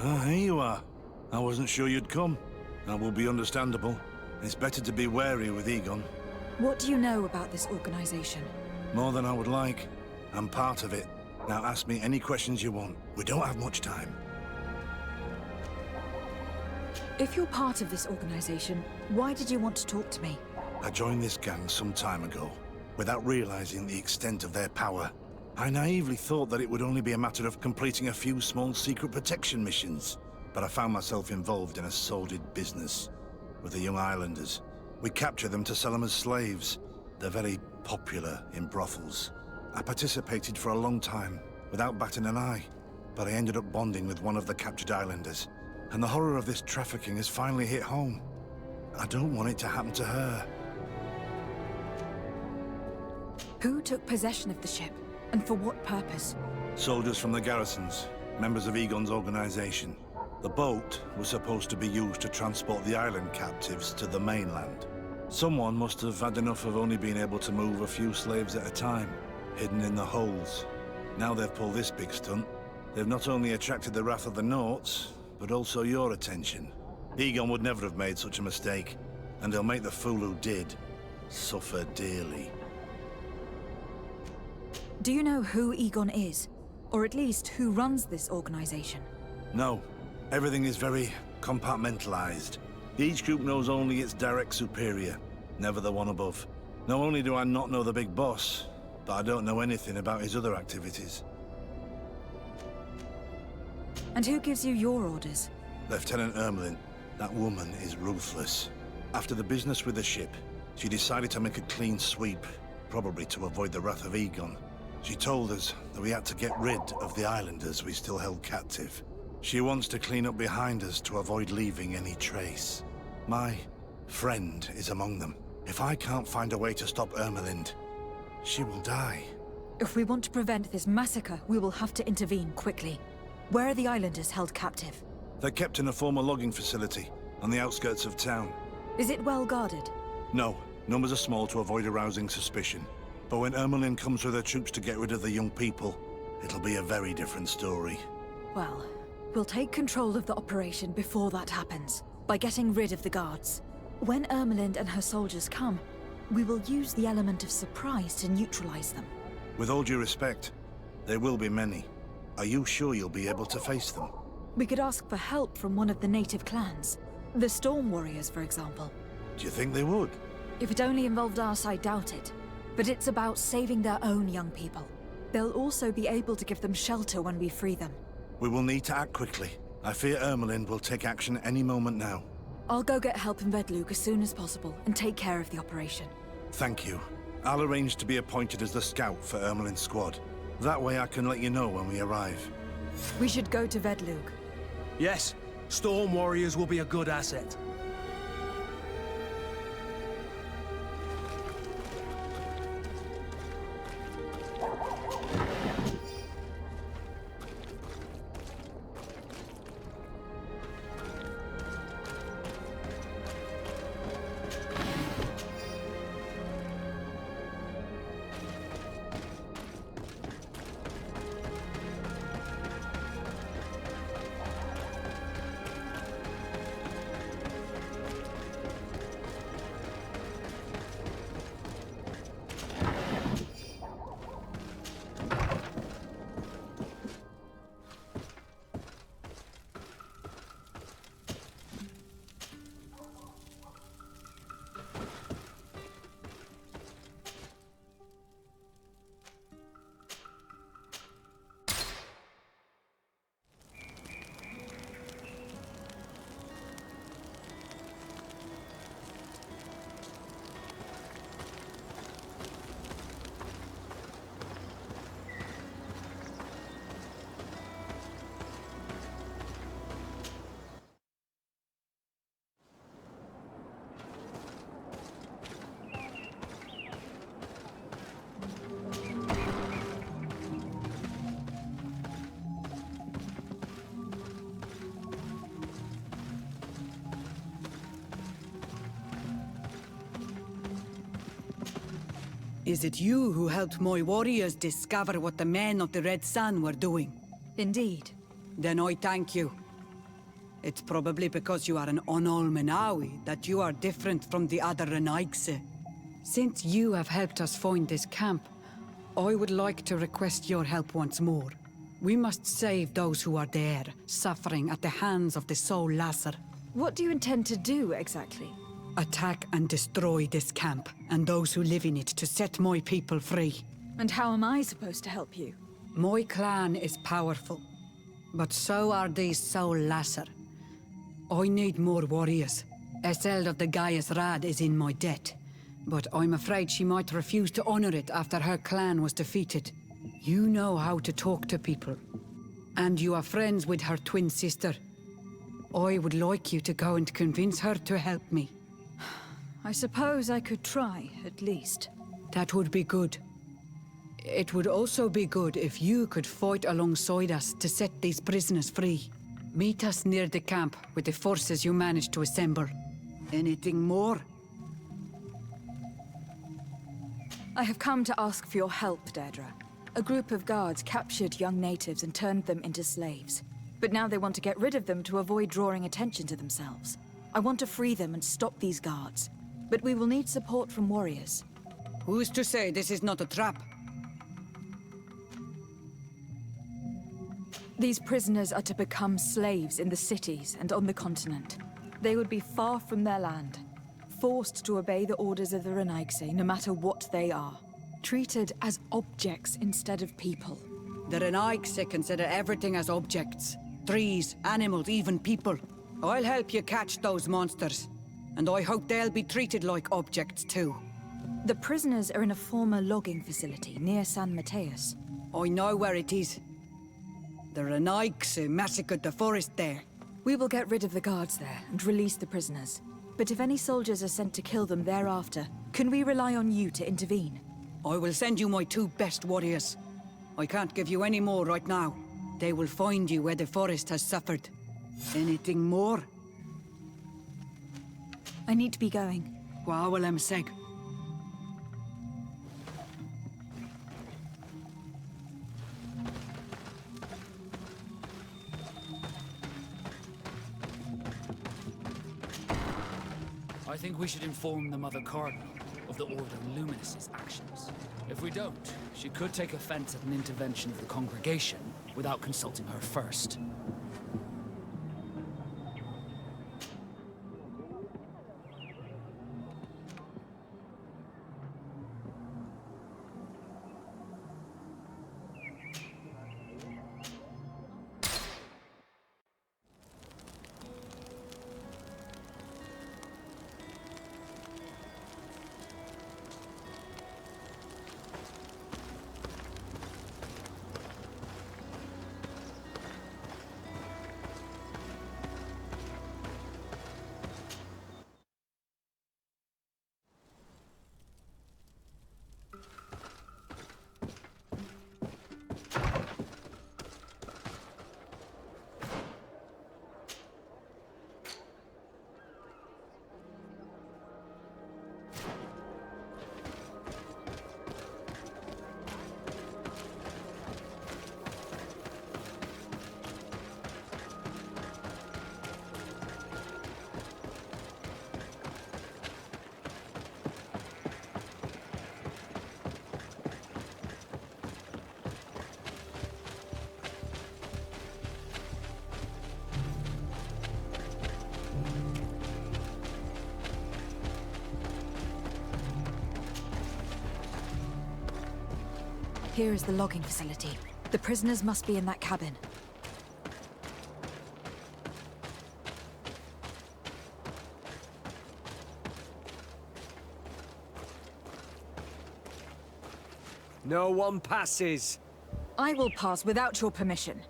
Ah, here you are. I wasn't sure you'd come. That will be understandable. It's better to be wary with Egon. What do you know about this organization? More than I would like. I'm part of it. Now ask me any questions you want. We don't have much time. If you're part of this organization, why did you want to talk to me? I joined this gang some time ago, without realizing the extent of their power. I naively thought that it would only be a matter of completing a few small secret protection missions, but I found myself involved in a sordid business with the young islanders. We capture them to sell them as slaves. They're very popular in brothels. I participated for a long time, without batting an eye, but I ended up bonding with one of the captured islanders, and the horror of this trafficking has finally hit home. I don't want it to happen to her. Who took possession of the ship, and for what purpose? Soldiers from the garrisons, members of Egon's organization. The boat was supposed to be used to transport the island captives to the mainland. Someone must have had enough of only being able to move a few slaves at a time, hidden in the holds. Now they've pulled this big stunt. They've not only attracted the wrath of the Nauts, but also your attention. Egon would never have made such a mistake, and he'll make the fool who did suffer dearly. Do you know who Egon is? Or at least who runs this organization? No. Everything is very compartmentalized. Each group knows only its direct superior, never the one above. Not only do I not know the big boss, but I don't know anything about his other activities. And who gives you your orders? Lieutenant Ermelin. That woman is ruthless. After the business with the ship, she decided to make a clean sweep, probably to avoid the wrath of Egon. She told us that we had to get rid of the islanders we still held captive. She wants to clean up behind us to avoid leaving any trace. My friend is among them. If I can't find a way to stop Ermelind, she will die. If we want to prevent this massacre, we will have to intervene quickly. Where are the islanders held captive? They're kept in a former logging facility on the outskirts of town. Is it well guarded? No, numbers are small to avoid arousing suspicion. But when Ermelin comes with her troops to get rid of the young people, it'll be a very different story. Well, we'll take control of the operation before that happens, by getting rid of the guards. When Ermelind and her soldiers come, we will use the element of surprise to neutralize them. With all due respect, there will be many. Are you sure you'll be able to face them? We could ask for help from one of the native clans. The Storm Warriors, for example. Do you think they would? If it only involved us, I doubt it. But it's about saving their own young people. They'll also be able to give them shelter when we free them. We will need to act quickly. I fear Ermelind will take action any moment now. I'll go get help in Vedlug as soon as possible and take care of the operation. Thank you. I'll arrange to be appointed as the scout for Ermelind's squad. That way I can let you know when we arrive. We should go to Vedlug. Yes, Storm Warriors will be a good asset. Is it you who helped my warriors discover what the men of the Red Sun were doing? Indeed. Then I thank you. It's probably because you are an Onolmenawi that you are different from the other Renaigse. Since you have helped us find this camp, I would like to request your help once more. We must save those who are there, suffering at the hands of the Soul Lasser. What do you intend to do, exactly? Attack and destroy this camp, and those who live in it to set my people free. And how am I supposed to help you? My clan is powerful, but so are these Soul Lasser. I need more warriors. Eseld of the Gaius Rad is in my debt, but I'm afraid she might refuse to honor it after her clan was defeated. You know how to talk to people, and you are friends with her twin sister. I would like you to go and convince her to help me. I suppose I could try, at least. That would be good. It would also be good if you could fight alongside us to set these prisoners free. Meet us near the camp with the forces you managed to assemble. Anything more? I have come to ask for your help, Deirdre. A group of guards captured young natives and turned them into slaves. But now they want to get rid of them to avoid drawing attention to themselves. I want to free them and stop these guards. But we will need support from warriors. Who's to say this is not a trap? These prisoners are to become slaves in the cities and on the continent. They would be far from their land, forced to obey the orders of the Renaigse, no matter what they are. Treated as objects instead of people. The Renaigse consider everything as objects. Trees, animals, even people. I'll help you catch those monsters. And I hope they'll be treated like objects too. The prisoners are in a former logging facility near San Mateus. I know where it is. The Renaigse massacred the forest there. We will get rid of the guards there and release the prisoners. But if any soldiers are sent to kill them thereafter, can we rely on you to intervene? I will send you my 2 best warriors. I can't give you any more right now. They will find you where the forest has suffered. Anything more? I need to be going. Gwawalem seg. I think we should inform the Mother Cardinal of the Ordo Luminis' actions. If we don't, she could take offense at an intervention of the congregation without consulting her first. Here is the logging facility. The prisoners must be in that cabin. No one passes. I will pass without your permission.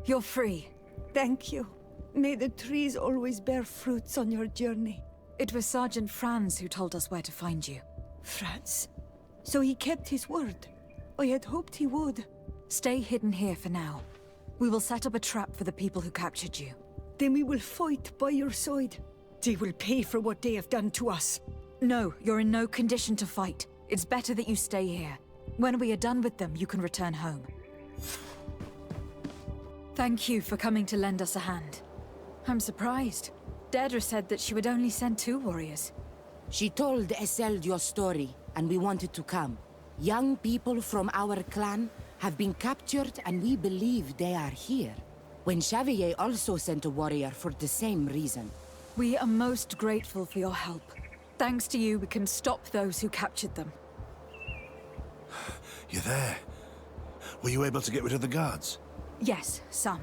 You're free. Thank you. May the trees always bear fruits on your journey. It was Sergeant Franz who told us where to find you. Franz? So he kept his word. I had hoped he would. Stay hidden here for now. We will set up a trap for the people who captured you. Then we will fight by your side. They will pay for what they have done to us. No, you're in no condition to fight. It's better that you stay here. When we are done with them, you can return home. Thank you for coming to lend us a hand. I'm surprised. Deirdre said that she would only send 2 warriors. She told Eseld your story, and we wanted to come. Young people from our clan have been captured, and we believe they are here. When Xavier also sent a warrior for the same reason. We are most grateful for your help. Thanks to you, we can stop those who captured them. You're there. Were you able to get rid of the guards? Yes, some.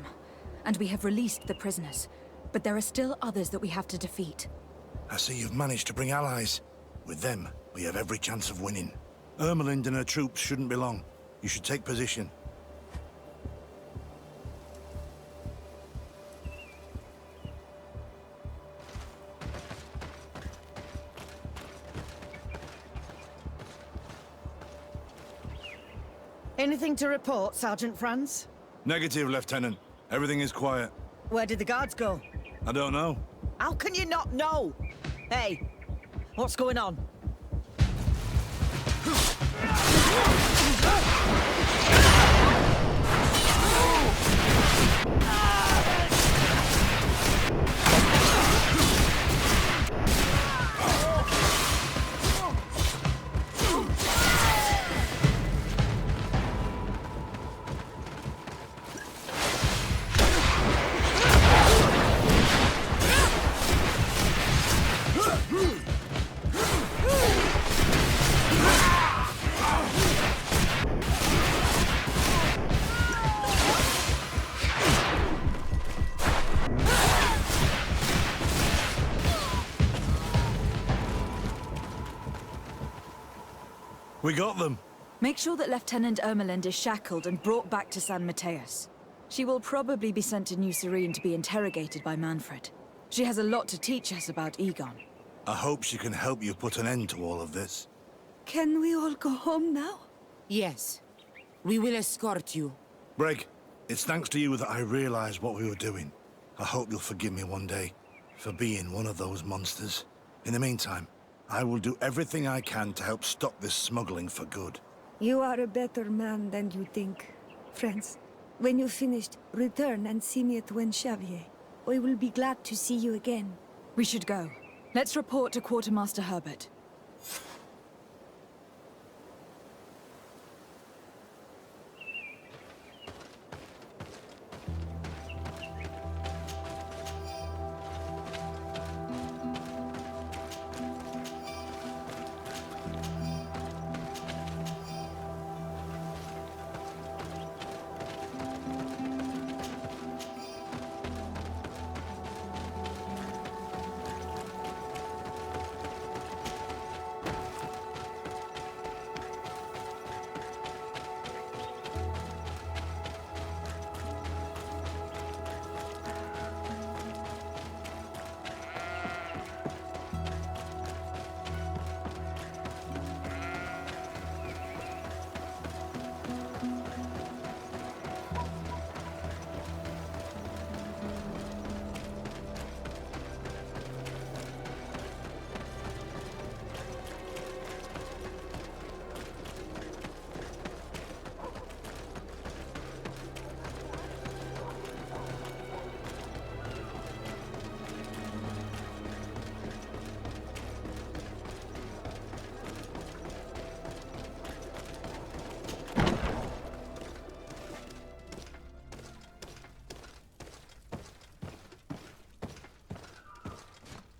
And we have released the prisoners. But there are still others that we have to defeat. I see you've managed to bring allies. With them, we have every chance of winning. Ermelind and her troops shouldn't be long. You should take position. Anything to report, Sergeant Franz? Negative, Lieutenant. Everything is quiet. Where did the guards go? I don't know. How can you not know? Hey, what's going on? We got them. Make sure that Lieutenant Ermelind is shackled and brought back to San Mateus. She will probably be sent to New Serene to be interrogated by Manfred. She has a lot to teach us about Egon. I hope she can help you put an end to all of this. Can we all go home now? Yes. We will escort you. Breg, it's thanks to you that I realized what we were doing. I hope you'll forgive me one day for being one of those monsters. In the meantime, I will do everything I can to help stop this smuggling for good. You are a better man than you think. Friends, when you're finished, return and see me at Xavier. I will be glad to see you again. We should go. Let's report to Quartermaster Herbert.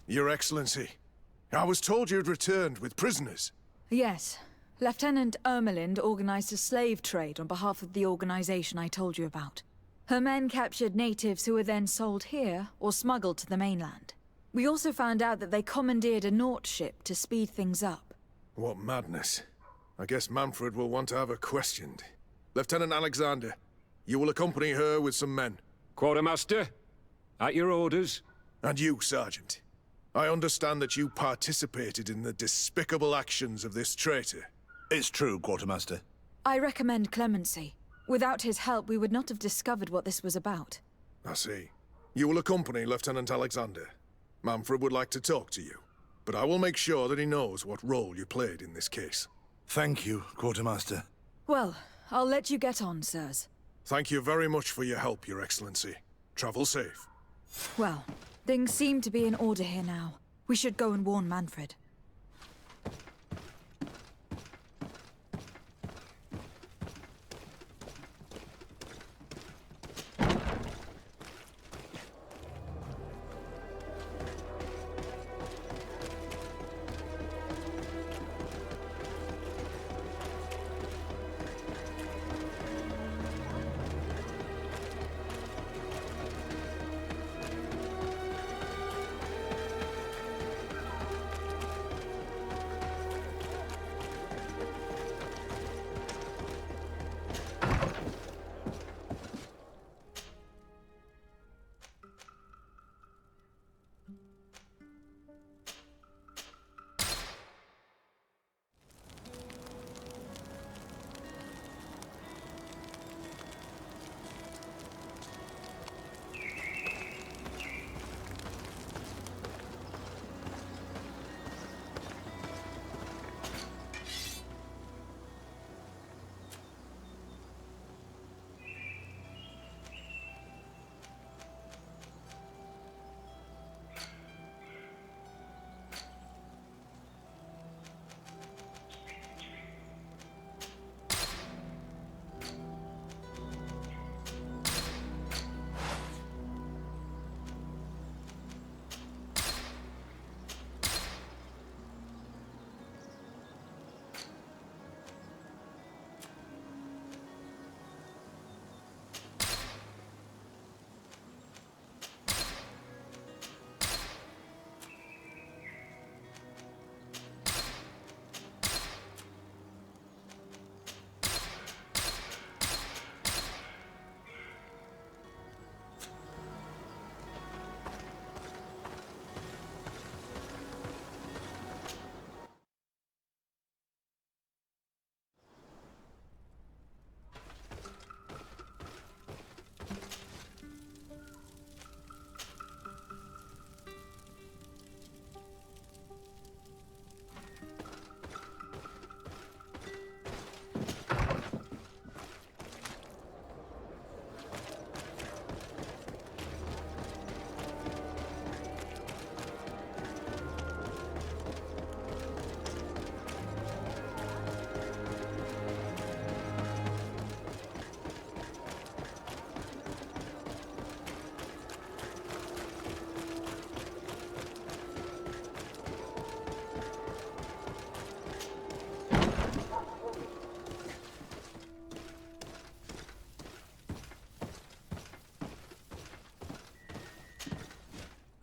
Your Excellency, I was told you'd returned with prisoners. Yes. Lieutenant Ermelind organized a slave trade on behalf of the organization I told you about. Her men captured natives who were then sold here or smuggled to the mainland. We also found out that they commandeered a Naut ship to speed things up. What madness. I guess Manfred will want to have her questioned. Lieutenant Alexander, you will accompany her with some men. Quartermaster, at your orders. And you, Sergeant. I understand that you participated in the despicable actions of this traitor. It's true, Quartermaster. I recommend clemency. Without his help, we would not have discovered what this was about. I see. You will accompany Lieutenant Alexander. Manfred would like to talk to you, but I will make sure that he knows what role you played in this case. Thank you, Quartermaster. Well, I'll let you get on, sirs. Thank you very much for your help, Your Excellency. Travel safe. Well, things seem to be in order here now. We should go and warn Manfred.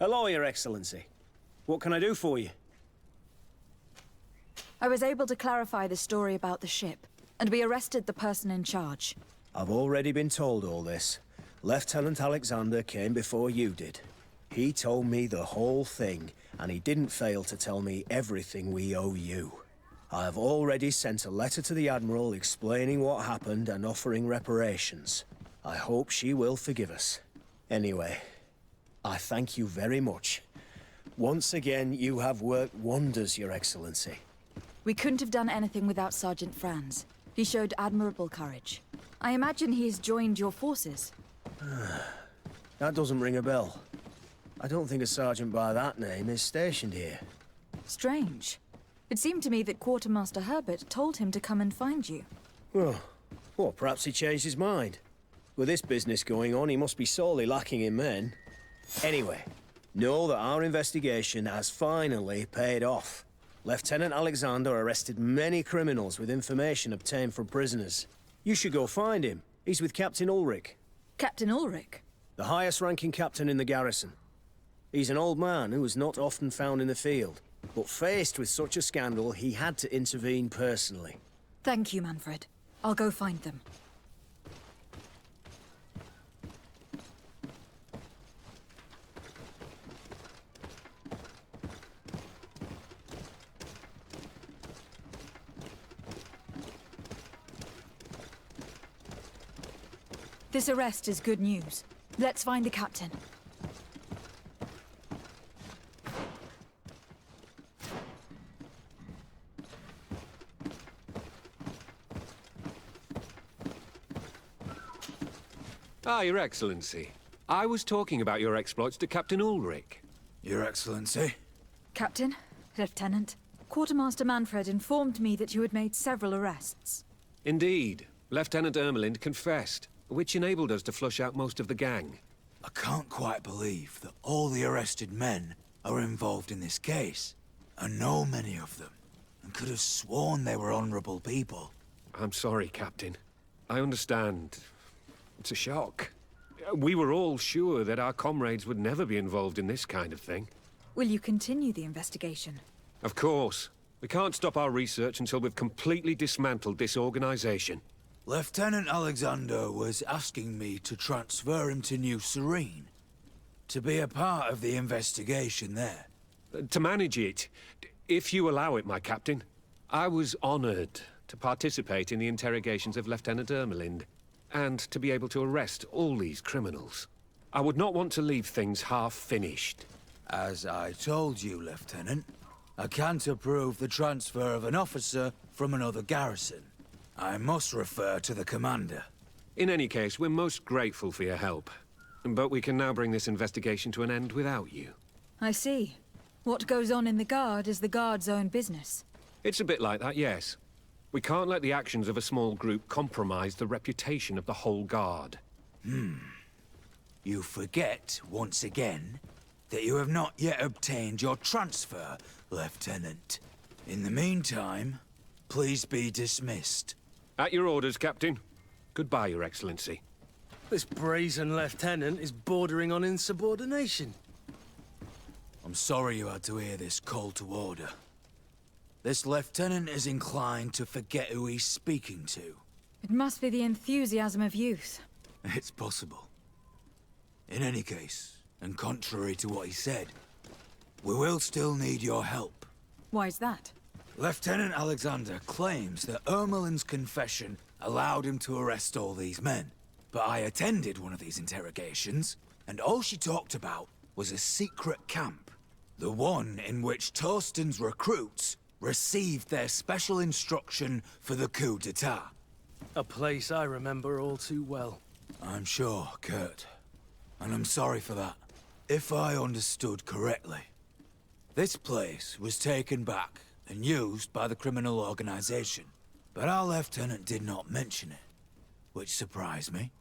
Hello, Your Excellency. What can I do for you? I was able to clarify the story about the ship, and we arrested the person in charge. I've already been told all this. Lieutenant Alexander came before you did. He told me the whole thing, and he didn't fail to tell me everything we owe you. I have already sent a letter to the Admiral explaining what happened and offering reparations. I hope she will forgive us. Anyway, I thank you very much. Once again, you have worked wonders, Your Excellency. We couldn't have done anything without Sergeant Franz. He showed admirable courage. I imagine he's joined your forces. That doesn't ring a bell. I don't think a sergeant by that name is stationed here. Strange. It seemed to me that Quartermaster Herbert told him to come and find you. Well, perhaps he changed his mind. With this business going on, he must be sorely lacking in men. Anyway, know that our investigation has finally paid off. Lieutenant Alexander arrested many criminals with information obtained from prisoners. You should go find him. He's with Captain Ulrich. Captain Ulrich? The highest-ranking captain in the garrison. He's an old man who was not often found in the field, but faced with such a scandal, he had to intervene personally. Thank you, Manfred. I'll go find them. This arrest is good news. Let's find the captain. Ah, Your Excellency. I was talking about your exploits to Captain Ulrich. Your Excellency? Captain, Lieutenant, Quartermaster Manfred informed me that you had made several arrests. Indeed. Lieutenant Ermelind confessed, which enabled us to flush out most of the gang. I can't quite believe that all the arrested men are involved in this case. I know many of them, and could have sworn they were honorable people. I'm sorry, Captain. I understand. It's a shock. We were all sure that our comrades would never be involved in this kind of thing. Will you continue the investigation? Of course. We can't stop our research until we've completely dismantled this organization. Lieutenant Alexander was asking me to transfer him to New Serene, to be a part of the investigation there. To manage it, if you allow it, my captain. I was honored to participate in the interrogations of Lieutenant Ermelind, and to be able to arrest all these criminals. I would not want to leave things half-finished. As I told you, Lieutenant, I can't approve the transfer of an officer from another garrison. I must refer to the commander. In any case, we're most grateful for your help. But we can now bring this investigation to an end without you. I see. What goes on in the Guard is the Guard's own business. It's a bit like that, yes. We can't let the actions of a small group compromise the reputation of the whole Guard. You forget, once again, that you have not yet obtained your transfer, Lieutenant. In the meantime, please be dismissed. At your orders, Captain. Goodbye, Your Excellency. This brazen lieutenant is bordering on insubordination. I'm sorry you had to hear this call to order. This lieutenant is inclined to forget who he's speaking to. It must be the enthusiasm of youth. It's possible. In any case, and contrary to what he said, we will still need your help. Why's that? Lieutenant Alexander claims that Ermelin's confession allowed him to arrest all these men. But I attended one of these interrogations, and all she talked about was a secret camp. The one in which Torsten's recruits received their special instruction for the coup d'etat. A place I remember all too well. I'm sure, Kurt. And I'm sorry for that. If I understood correctly, this place was taken back and used by the criminal organization. But our lieutenant did not mention it, which surprised me,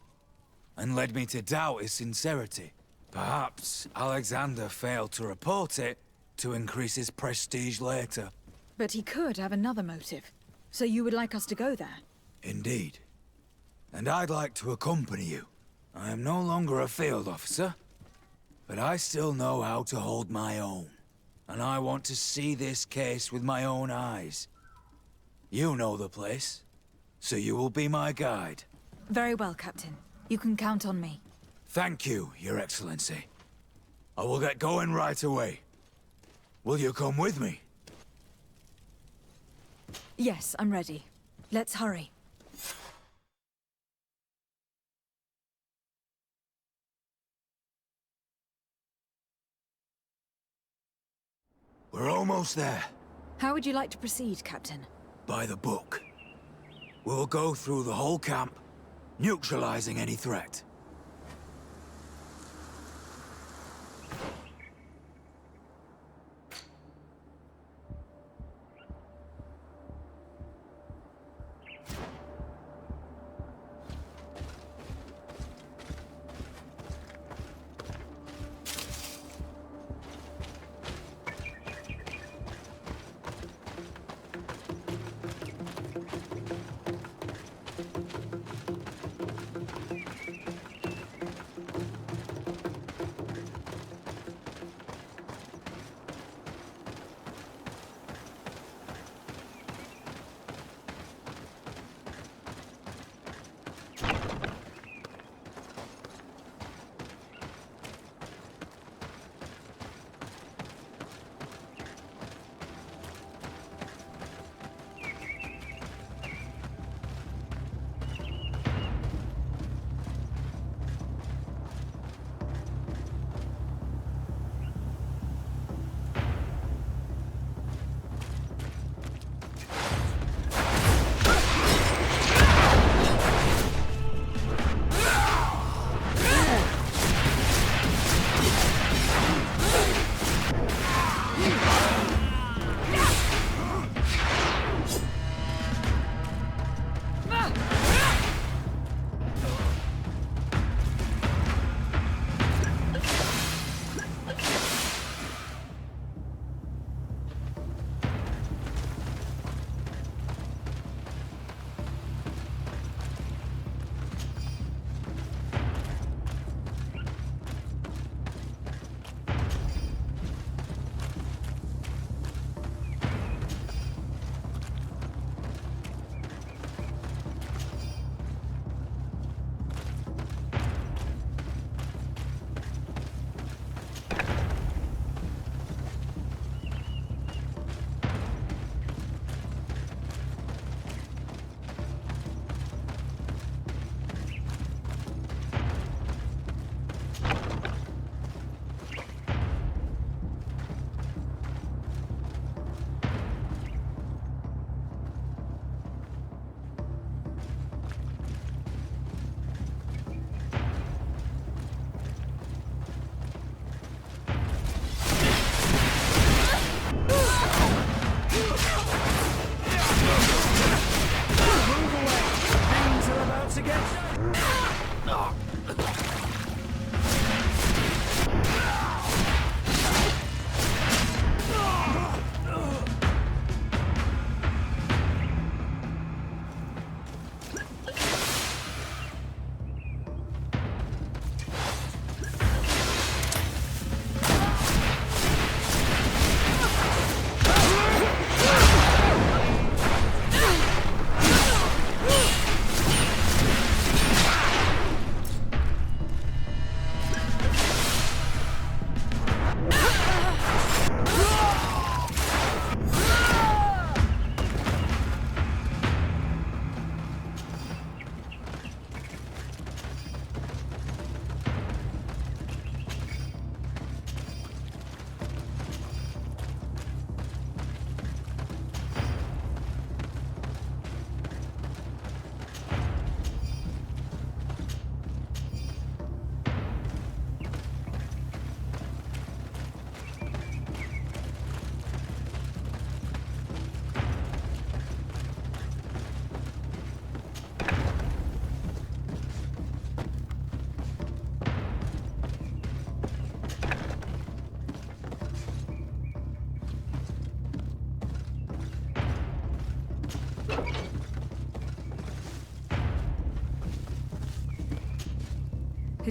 and led me to doubt his sincerity. Perhaps Alexander failed to report it to increase his prestige later. But he could have another motive. So you would like us to go there? Indeed. And I'd like to accompany you. I am no longer a field officer, but I still know how to hold my own. And I want to see this case with my own eyes. You know the place, so you will be my guide. Very well, Captain. You can count on me. Thank you, Your Excellency. I will get going right away. Will you come with me? Yes, I'm ready. Let's hurry. We're almost there. How would you like to proceed, Captain? By the book. We'll go through the whole camp, neutralizing any threat.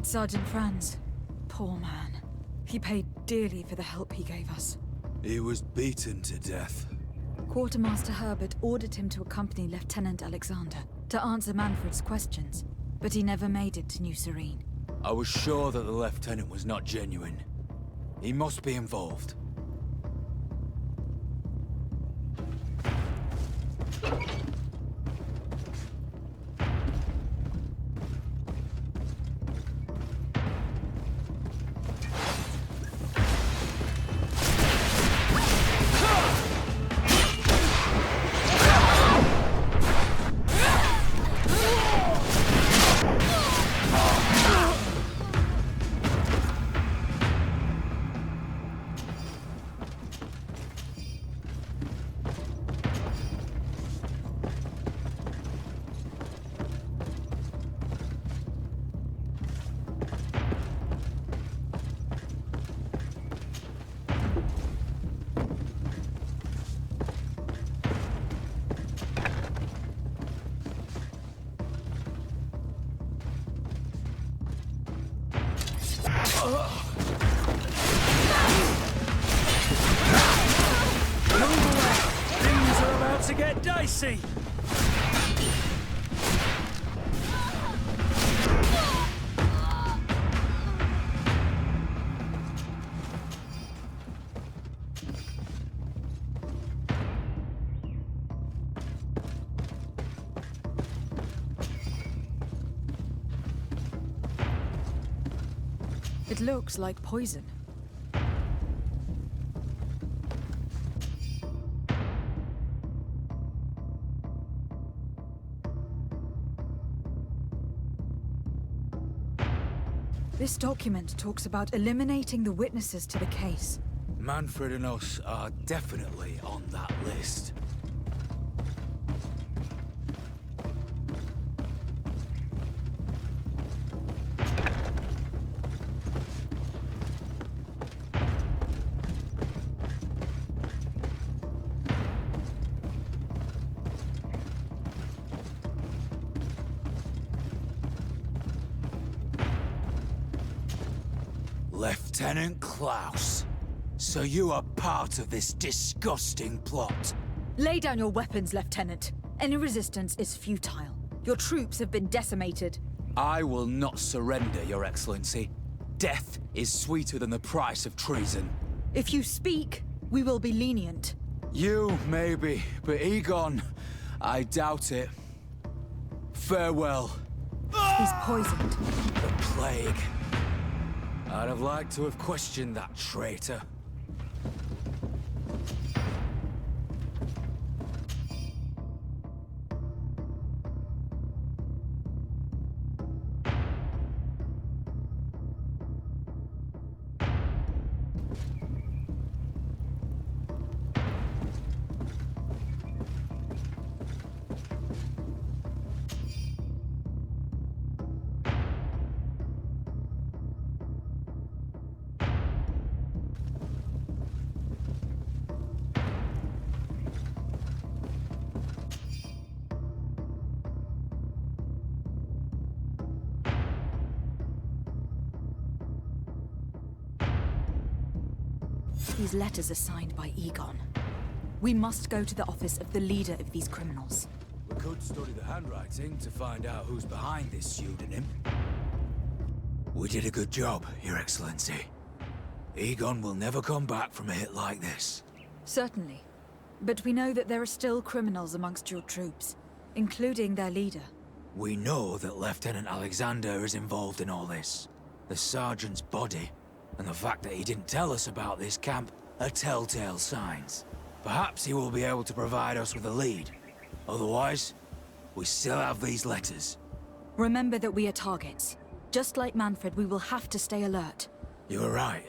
Sergeant Franz. Poor man. He paid dearly for the help he gave us. He was beaten to death. Quartermaster Herbert ordered him to accompany Lieutenant Alexander to answer Manfred's questions, but he never made it to New Serene. I was sure that the lieutenant was not genuine. He must be involved. Things are about to get dicey! It looks like poison. This document talks about eliminating the witnesses to the case. Manfred and us are definitely on that list. Lieutenant Klaus, so you are part of this disgusting plot. Lay down your weapons, Lieutenant. Any resistance is futile. Your troops have been decimated. I will not surrender, Your Excellency. Death is sweeter than the price of treason. If you speak, we will be lenient. You, maybe, but Egon, I doubt it. Farewell. He's poisoned. The plague. I'd have liked to have questioned that traitor. These letters are signed by Egon. We must go to the office of the leader of these criminals. We could study the handwriting to find out who's behind this pseudonym. We did a good job, Your Excellency. Egon will never come back from a hit like this. Certainly. But we know that there are still criminals amongst your troops, including their leader. We know that Lieutenant Alexander is involved in all this. The sergeant's body, and the fact that he didn't tell us about this camp, are telltale signs. Perhaps he will be able to provide us with a lead. Otherwise, we still have these letters. Remember that we are targets. Just like Manfred, we will have to stay alert. You're right.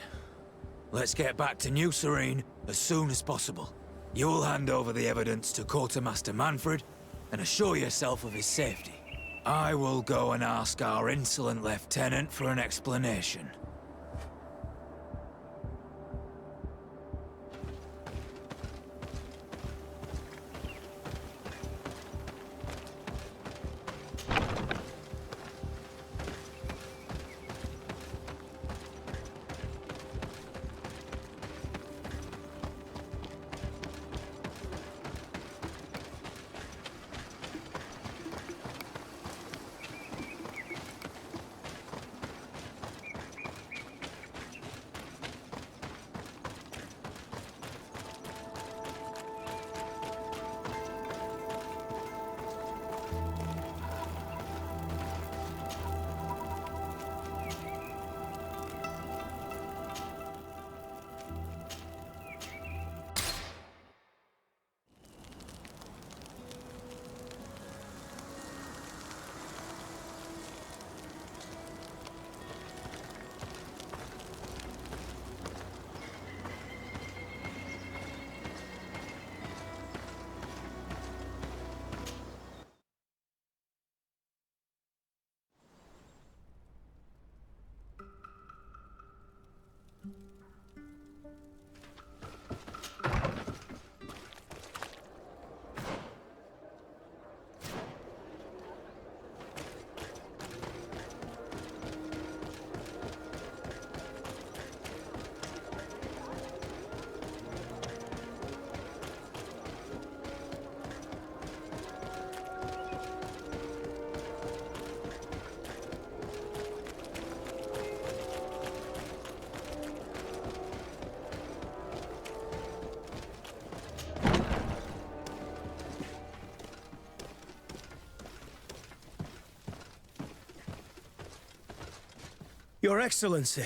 Let's get back to New Serene as soon as possible. You'll hand over the evidence to Quartermaster Manfred and assure yourself of his safety. I will go and ask our insolent lieutenant for an explanation. Your Excellency,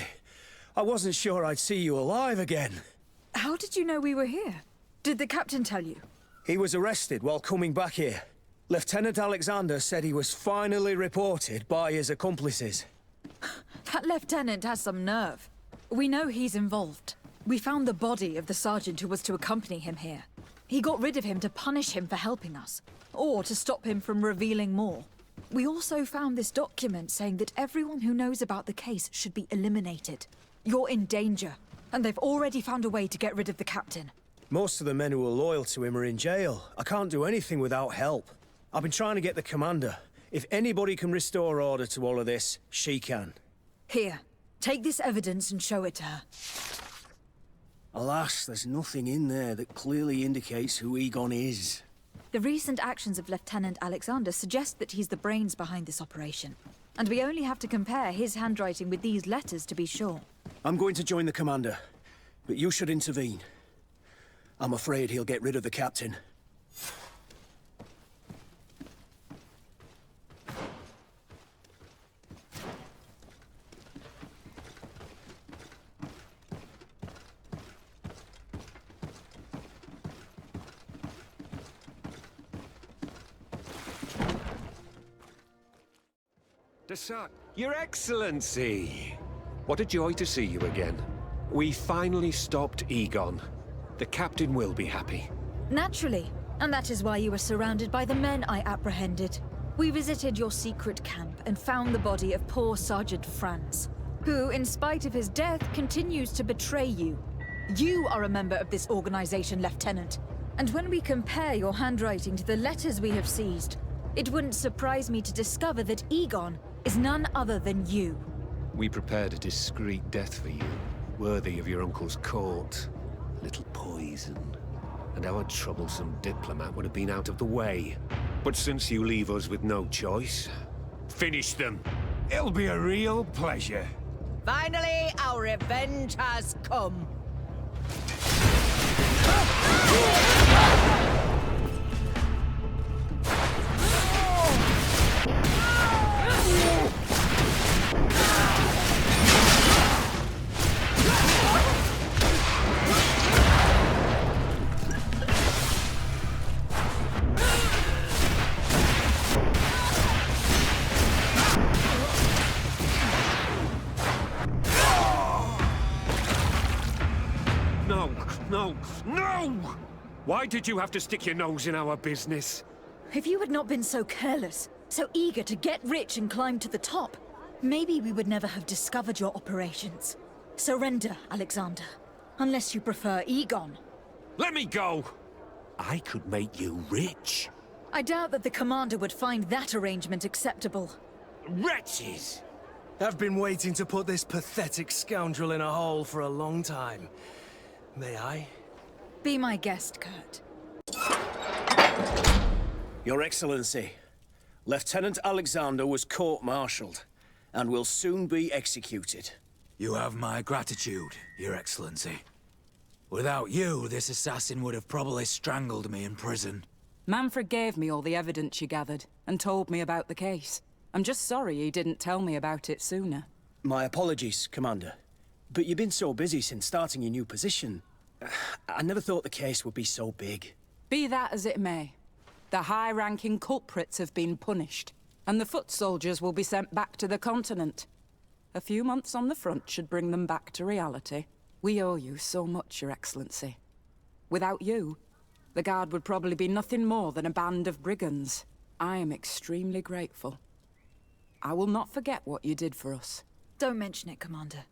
I wasn't sure I'd see you alive again. How did you know we were here? Did the captain tell you? He was arrested while coming back here. Lieutenant Alexander said he was finally reported by his accomplices. That lieutenant has some nerve. We know he's involved. We found the body of the sergeant who was to accompany him here. He got rid of him to punish him for helping us, or to stop him from revealing more. We also found this document saying that everyone who knows about the case should be eliminated. You're in danger, and they've already found a way to get rid of the captain. Most of the men who are loyal to him are in jail. I can't do anything without help. I've been trying to get the commander. If anybody can restore order to all of this, she can. Here, take this evidence and show it to her. Alas, there's nothing in there that clearly indicates who Egon is. The recent actions of Lieutenant Alexander suggest that he's the brains behind this operation. And we only have to compare his handwriting with these letters to be sure. I'm going to join the commander, but you should intervene. I'm afraid he'll get rid of the captain. Your Excellency! What a joy to see you again. We finally stopped Egon. The captain will be happy. Naturally, and that is why you were surrounded by the men I apprehended. We visited your secret camp and found the body of poor Sergeant Franz, who, in spite of his death, continues to betray you. You are a member of this organization, Lieutenant. And when we compare your handwriting to the letters we have seized, it wouldn't surprise me to discover that Egon is none other than you. We prepared a discreet death for you, worthy of your uncle's court. A little poison, and our troublesome diplomat would have been out of the way. But since you leave us with no choice, finish them. It'll be a real pleasure. Finally, our revenge has come. No! Why did you have to stick your nose in our business? If you had not been so careless, so eager to get rich and climb to the top, maybe we would never have discovered your operations. Surrender, Alexander. Unless you prefer Egon. Let me go! I could make you rich. I doubt that the commander would find that arrangement acceptable. Wretches! I've been waiting to put this pathetic scoundrel in a hole for a long time. May I? Be my guest, Kurt. Your Excellency, Lieutenant Alexander was court-martialed and will soon be executed. You have my gratitude, Your Excellency. Without you, this assassin would have probably strangled me in prison. Manfred gave me all the evidence you gathered and told me about the case. I'm just sorry he didn't tell me about it sooner. My apologies, Commander. But you've been so busy since starting your new position. I never thought the case would be so big. Be that as it may, the high-ranking culprits have been punished, and the foot soldiers will be sent back to the continent. A few months on the front should bring them back to reality. We owe you so much, Your Excellency. Without you, the Guard would probably be nothing more than a band of brigands. I am extremely grateful. I will not forget what you did for us. Don't mention it, Commander.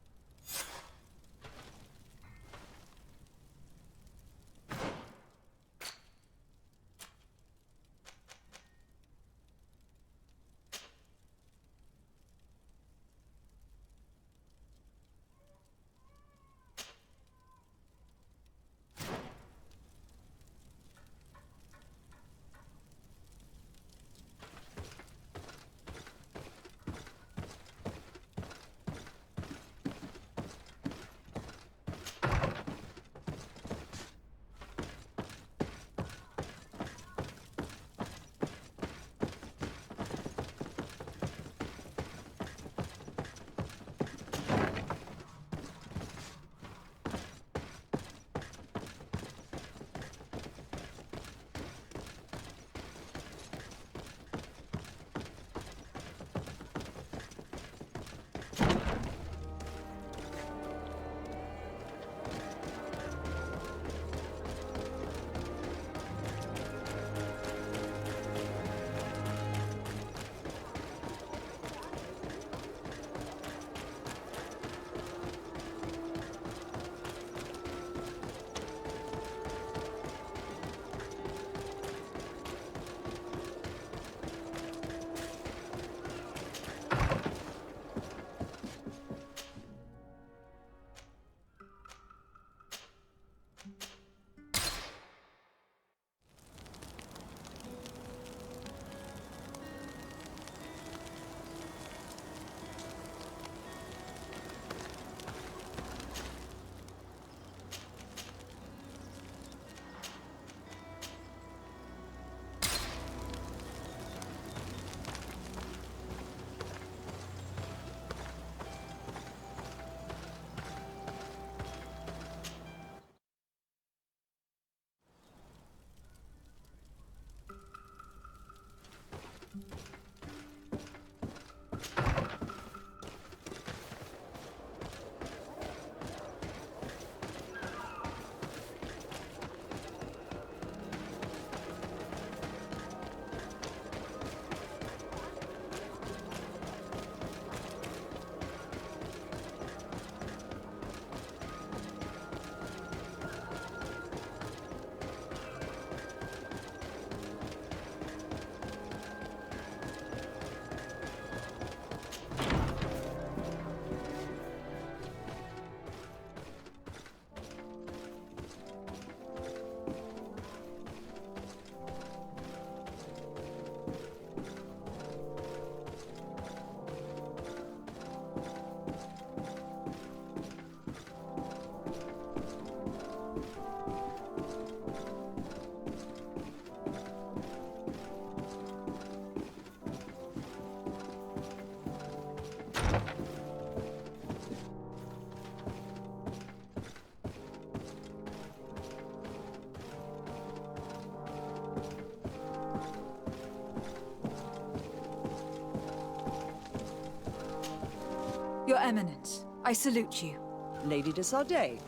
Your Eminence, I salute you. Lady de Sardet,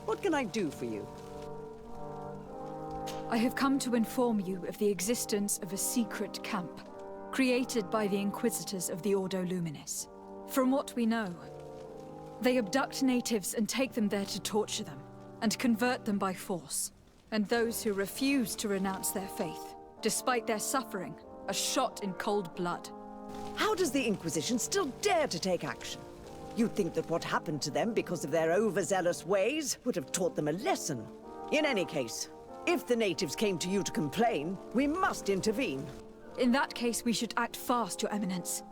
what can I do for you? I have come to inform you of the existence of a secret camp, created by the Inquisitors of the Ordo Luminis. From what we know, they abduct natives and take them there to torture them, and convert them by force. And those who refuse to renounce their faith, despite their suffering, are shot in cold blood. How does the Inquisition still dare to take action? You'd think that what happened to them because of their overzealous ways would have taught them a lesson. In any case, if the natives came to you to complain, we must intervene. In that case, we should act fast, Your Eminence.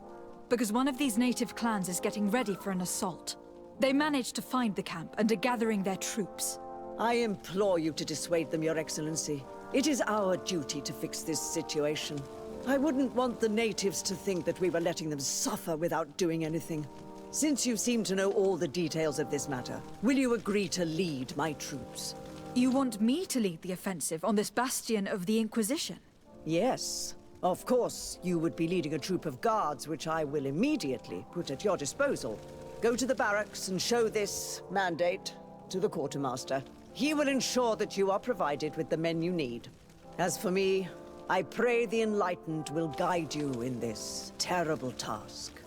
Because one of these native clans is getting ready for an assault. They managed to find the camp and are gathering their troops. I implore you to dissuade them, Your Excellency. It is our duty to fix this situation. I wouldn't want the natives to think that we were letting them suffer without doing anything. Since you seem to know all the details of this matter, will you agree to lead my troops? You want me to lead the offensive on this bastion of the Inquisition? Yes. Of course, you would be leading a troop of guards, which I will immediately put at your disposal. Go to the barracks and show this mandate to the quartermaster. He will ensure that you are provided with the men you need. As for me, I pray the Enlightened will guide you in this terrible task.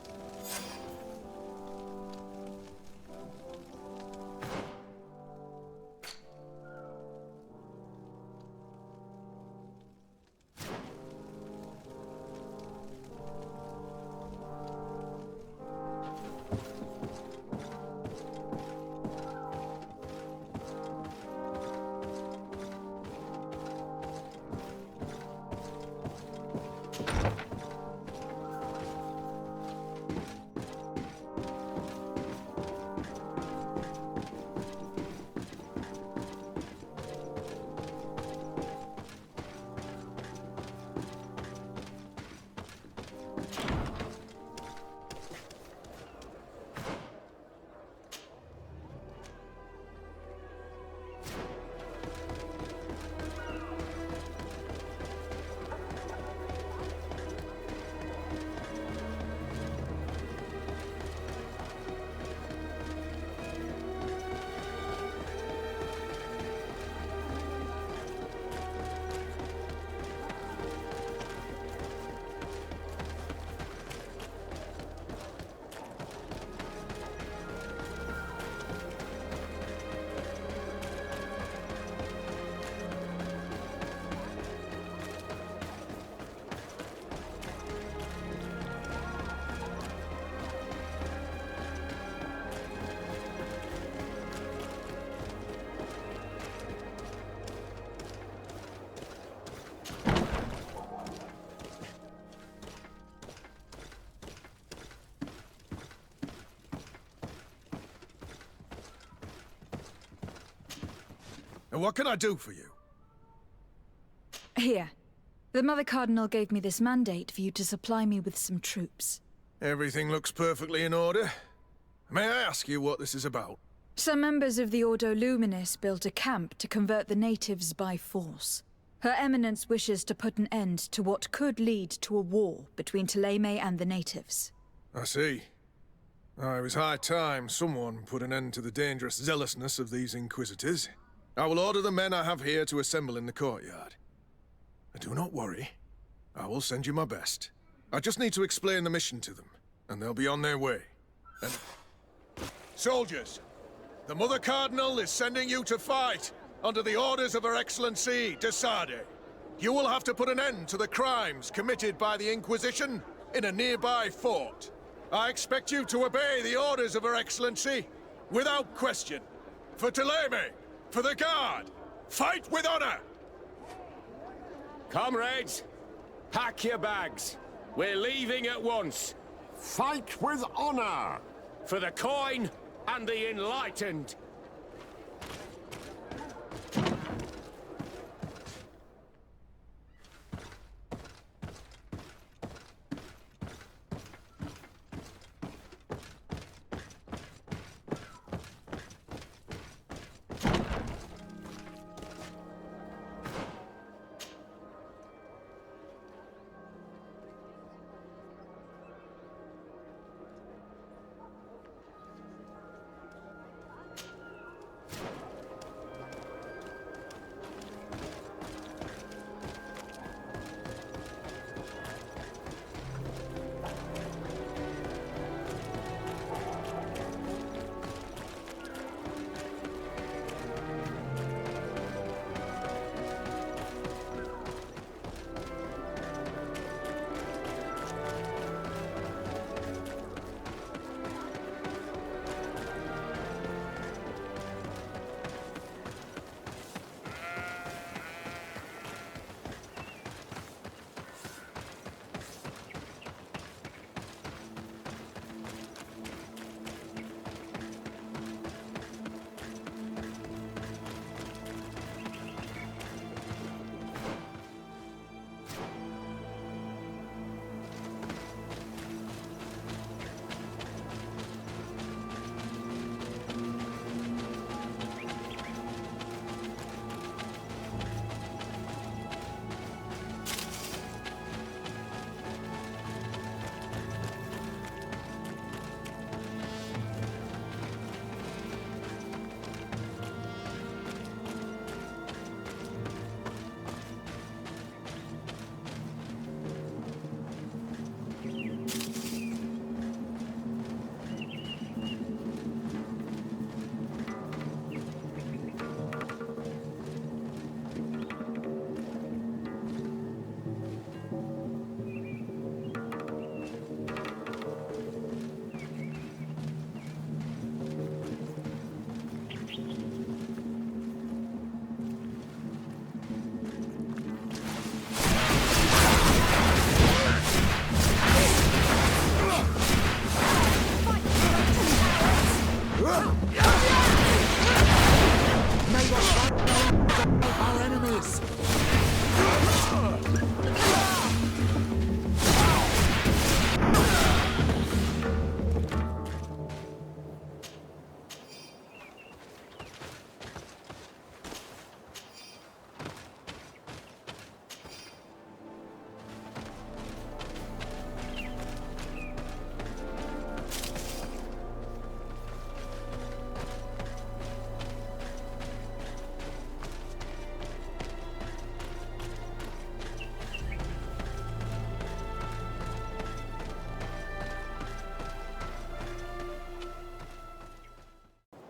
And what can I do for you? Here. The Mother Cardinal gave me this mandate for you to supply me with some troops. Everything looks perfectly in order. May I ask you what this is about? Some members of the Ordo Luminis built a camp to convert the natives by force. Her Eminence wishes to put an end to what could lead to a war between Thélème and the natives. I see. It was high time someone put an end to the dangerous zealousness of these Inquisitors. I will order the men I have here to assemble in the courtyard. Do not worry. I will send you my best. I just need to explain the mission to them, and they'll be on their way. And... Soldiers! The Mother Cardinal is sending you to fight under the orders of Her Excellency de Sardet. You will have to put an end to the crimes committed by the Inquisition in a nearby fort. I expect you to obey the orders of Her Excellency without question. For Thélème! For the Guard! Fight with honor! Comrades, pack your bags. We're leaving at once. Fight with honor! For the coin and the enlightened.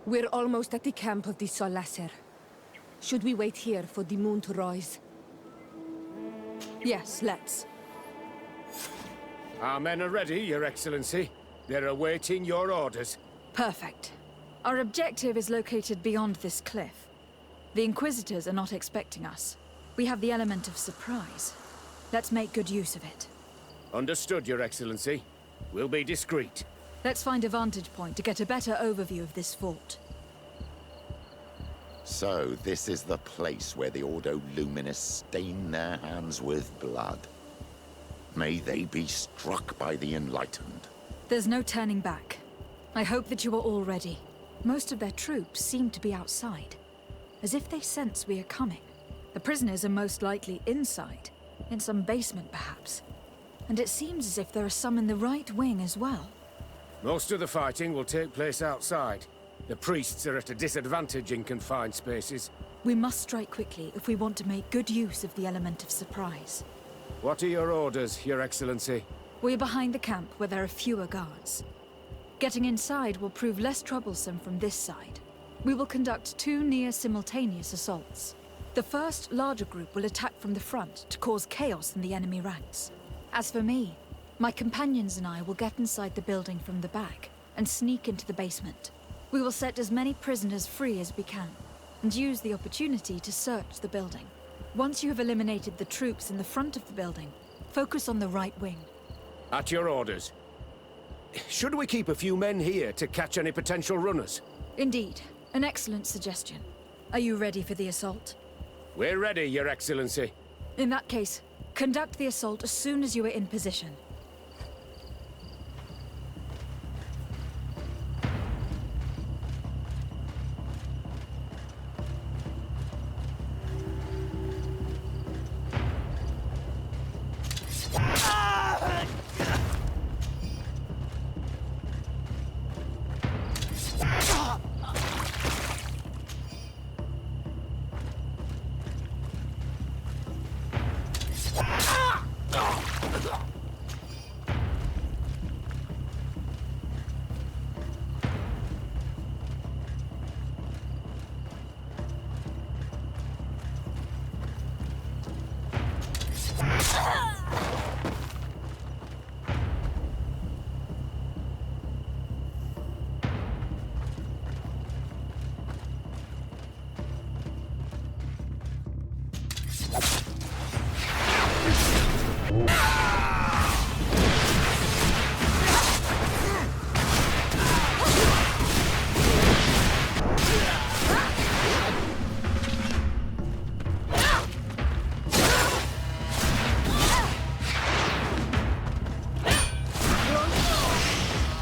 We're almost at the camp of the Solasser. Should we wait here for the moon to rise? Yes, let's. Our men are ready, Your Excellency. They're awaiting your orders. Perfect. Our objective is located beyond this cliff. The Inquisitors are not expecting us. We have the element of surprise. Let's make good use of it. Understood, Your Excellency. We'll be discreet. Let's find a vantage point to get a better overview of this fort. So, this is the place where the Ordo Luminis stain their hands with blood. May they be struck by the enlightened. There's no turning back. I hope that you are all ready. Most of their troops seem to be outside, as if they sense we are coming. The prisoners are most likely inside, in some basement perhaps. And it seems as if there are some in the right wing as well. Most of the fighting will take place outside. The priests are at a disadvantage in confined spaces. We must strike quickly if we want to make good use of the element of surprise. What are your orders, Your Excellency? We're behind the camp where there are fewer guards. Getting inside will prove less troublesome from this side. We will conduct 2 near-simultaneous assaults. The first larger group will attack from the front to cause chaos in the enemy ranks. As for me, my companions and I will get inside the building from the back and sneak into the basement. We will set as many prisoners free as we can and use the opportunity to search the building. Once you have eliminated the troops in the front of the building, focus on the right wing. At your orders. Should we keep a few men here to catch any potential runners? Indeed. An excellent suggestion. Are you ready for the assault? We're ready, Your Excellency. In that case, conduct the assault as soon as you are in position.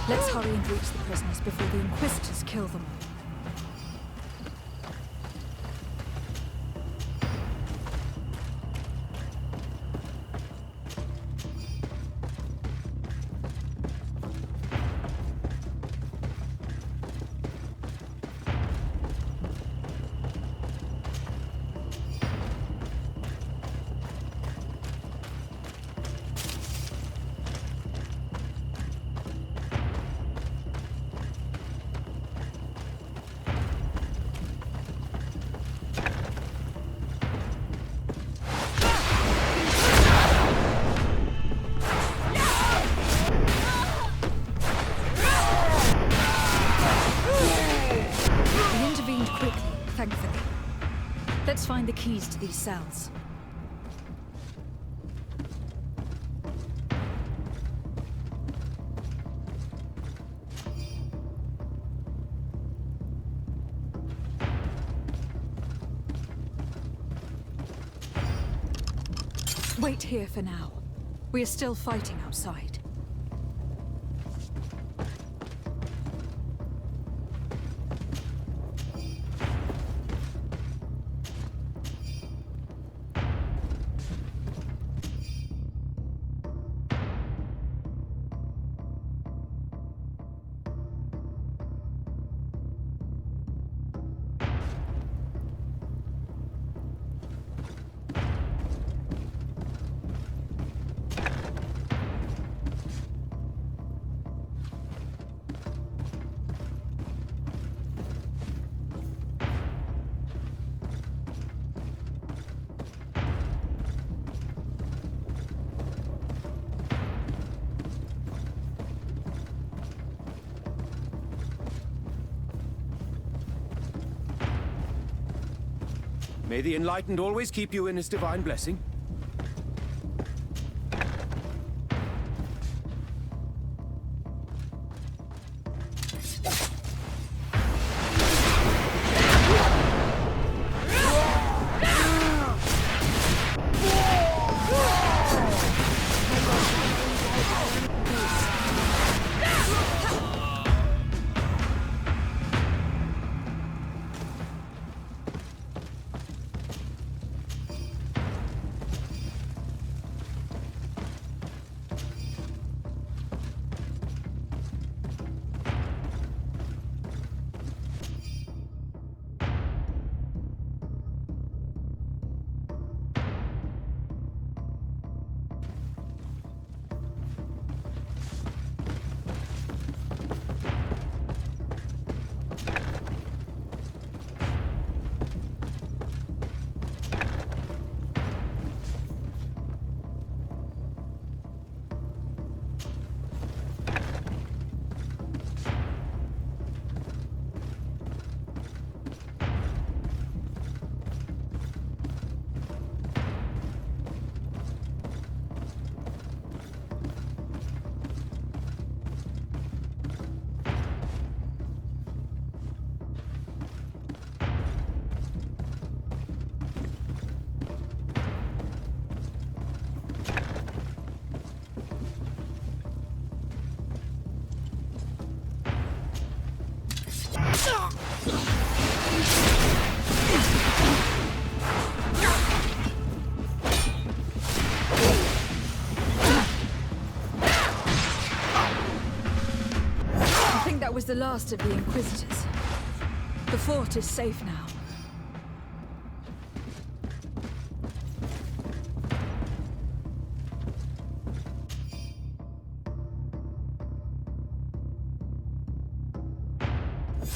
Let's hurry and reach the prisoners before the Inquisitors kill them all. Thankfully. Let's find the keys to these cells. Wait here for now. We are still fighting outside. May the Enlightened always keep you in his divine blessing. Was the last of the Inquisitors. The fort is safe now.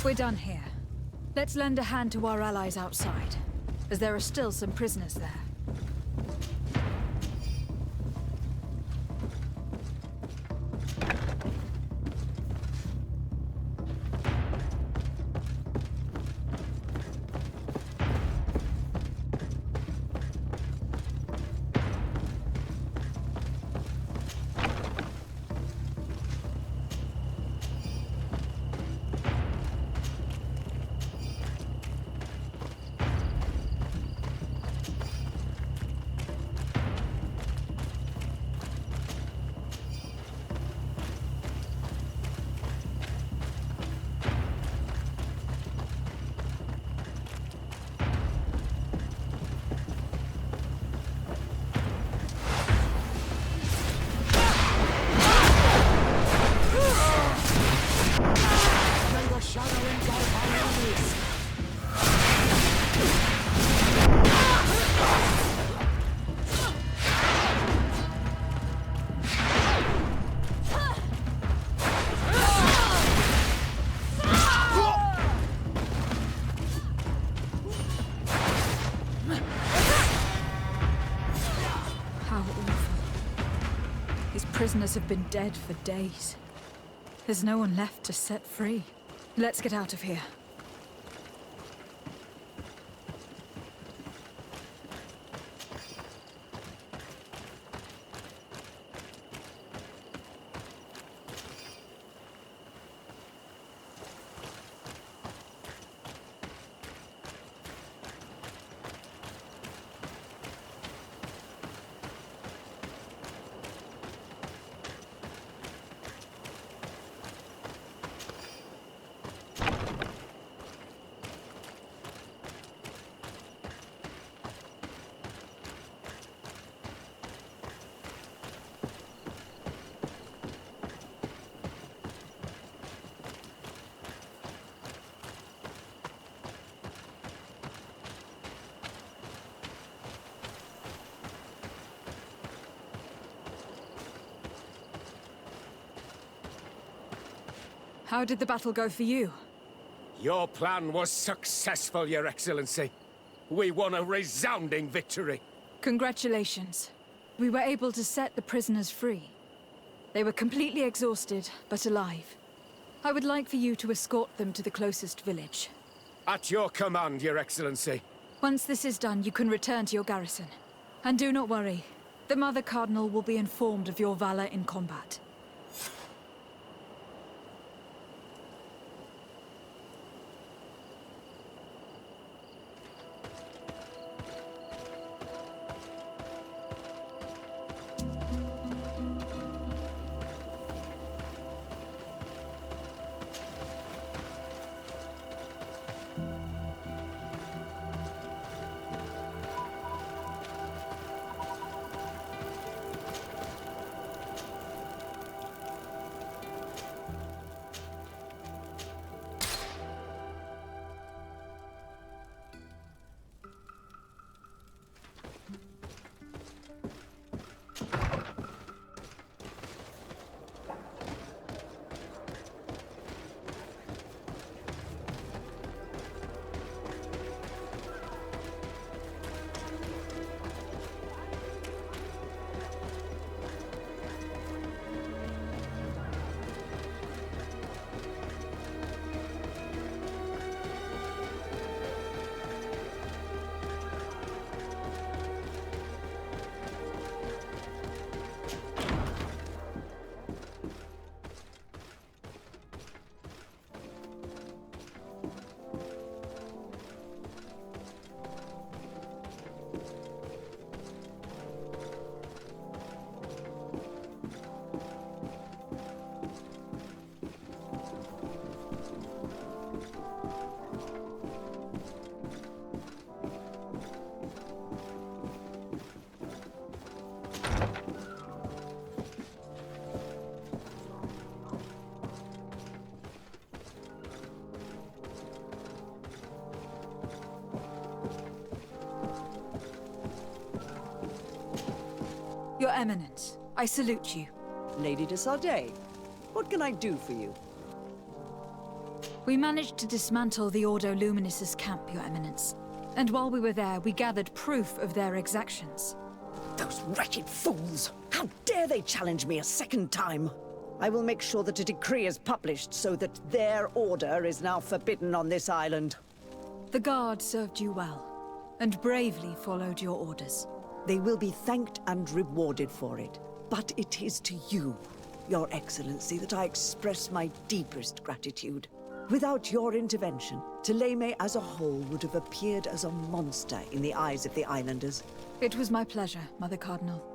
We're done here. Let's lend a hand to our allies outside, as there are still some prisoners there. Prisoners have been dead for days. There's no one left to set free. Let's get out of here. How did the battle go for you? Your plan was successful, Your Excellency. We won a resounding victory. Congratulations. We were able to set the prisoners free. They were completely exhausted, but alive. I would like for you to escort them to the closest village. At your command, Your Excellency. Once this is done, you can return to your garrison. And do not worry. The Mother Cardinal will be informed of your valor in combat. Your Eminence, I salute you. Lady de Sardet, what can I do for you? We managed to dismantle the Ordo Luminis' camp, Your Eminence. And while we were there, we gathered proof of their exactions. Those wretched fools! How dare they challenge me a second time? I will make sure that a decree is published so that their order is now forbidden on this island. The Guard served you well, and bravely followed your orders. They will be thanked and rewarded for it. But it is to you, Your Excellency, that I express my deepest gratitude. Without your intervention, Thélème as a whole would have appeared as a monster in the eyes of the islanders. It was my pleasure, Mother Cardinal.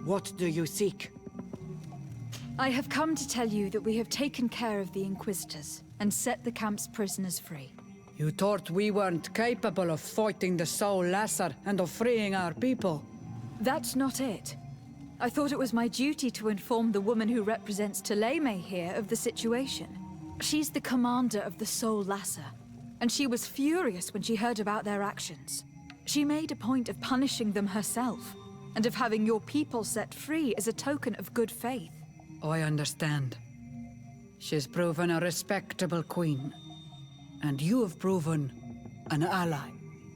What do you seek? I have come to tell you that we have taken care of the Inquisitors. and set the camp's prisoners free. You thought we weren't capable of fighting the Soul Lasser and of freeing our people? That's not it. I thought it was my duty to inform the woman who represents Tuleme here of the situation. She's the commander of the Soul Lasser, and she was furious when she heard about their actions. She made a point of punishing them herself, and of having your people set free as a token of good faith. I understand. She's proven a respectable queen, and you have proven an ally.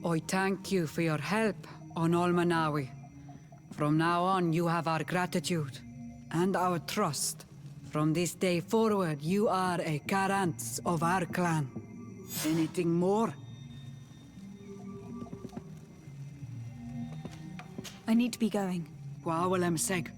I thank you for your help on Almanawi. From now on, you have our gratitude and our trust. From this day forward, you are a Karants of our clan. Anything more? I need to be going. Gwawalem Seg.